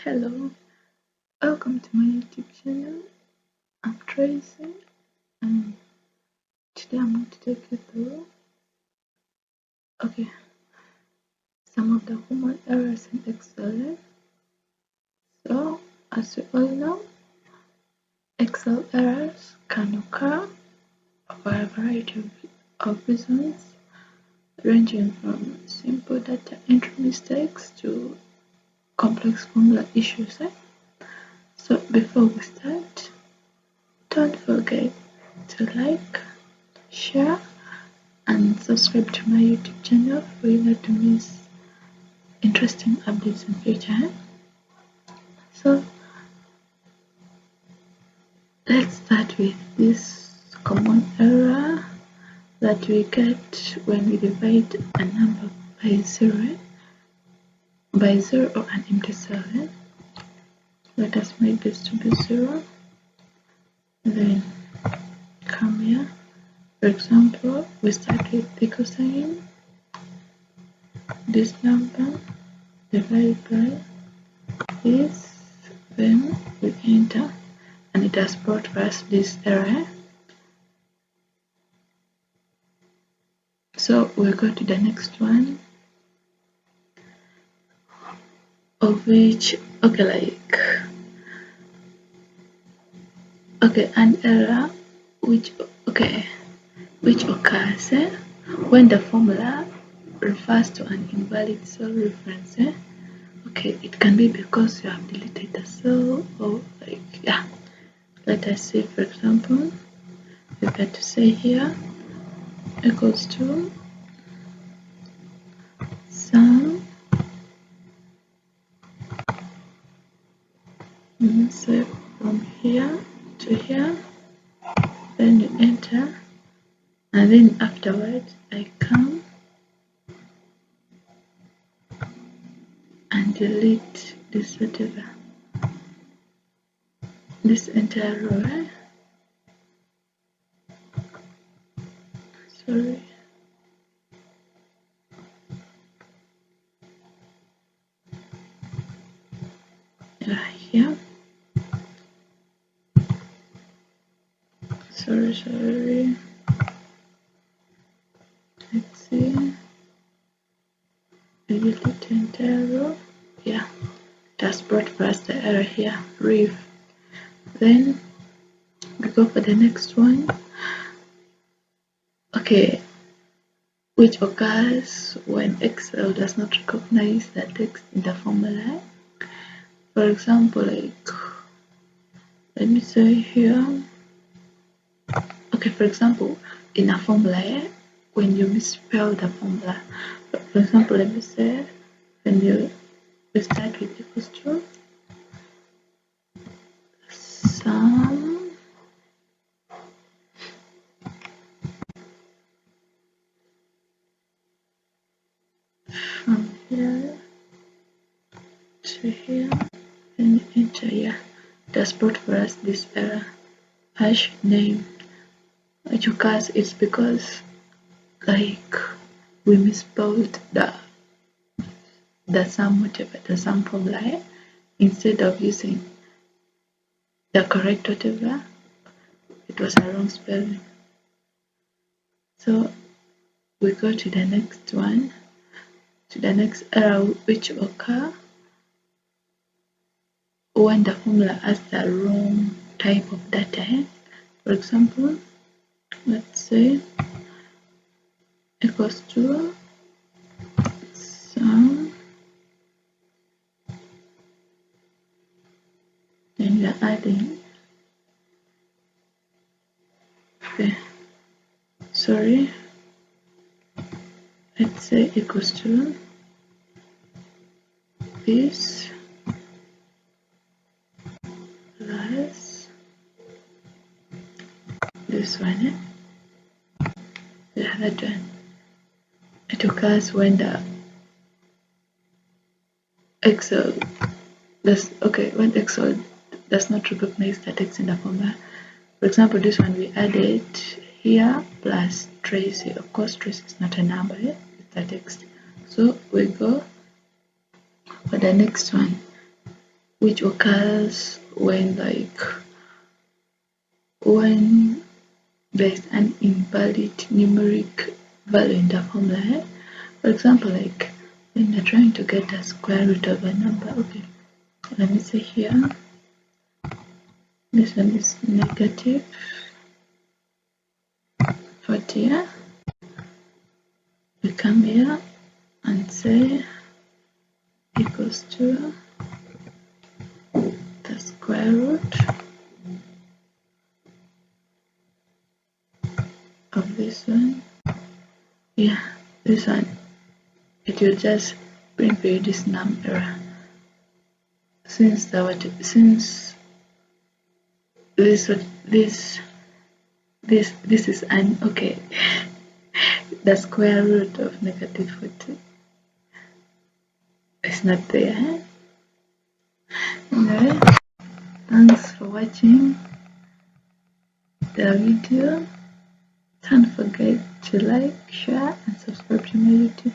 Hello, welcome to my YouTube channel. I'm Tracy, and today I'm going to take you through some of the common errors in Excel. So, as we all know, Excel errors can occur for a variety of reasons, ranging from simple data entry mistakes to complex formula issues. So, before we start, don't forget to like, share, and subscribe to my YouTube channel for you not to miss interesting updates in future. So let's start with this common error that we get when we divide a number by zero or an empty cell. Let us make this to be 0, then come here. For example, we start with equal sign, this number divided by this, then we enter, and it has brought us this error. So we'll go to the next one, of which an error which occurs when the formula refers to an invalid cell reference. It can be because you have deleted the cell, or let us say, for example, we got to say here equals to sum, so from here to here, then you enter, and then afterwards I come and delete this this entire row. Sorry. Here. Sorry. Let's see. I delete the entire row. Yeah. That's brought for us the error here. Ref. Then we go for the next one. Which occurs when Excel does not recognize the text in the formula. For example, let me say here. For example, in a formula, when you misspell the formula, for example, let me say when we start with equals to sum from here to here, and enter here. That's brought for us this error, hash name, which occurs is because we misspelled the sum formula. Instead of using the correct whatever, it was a wrong spelling. So we go to the next one, to the next error, which occur when the formula has the wrong type of data. For example, let's say equals to sum, then we are adding let's say equals to this plus this one. The other one, it occurs when the Excel does not recognize the text in the formula. For example, this one we added here plus Tracy. Of course, Tracy is not a number, it's a text. So we go for the next one. which occurs when when there's an invalid numeric value in the formula. For example, like when you're trying to get the square root of a number. Okay, let me say here, this one is negative 40. We come here and say equals to the square root of this one. Yeah, this one, it will just bring for you this num error. Since this is an okay, the square root of negative 40 is not there. Anyway, thanks for watching the video. Don't forget to like, share, and subscribe to my YouTube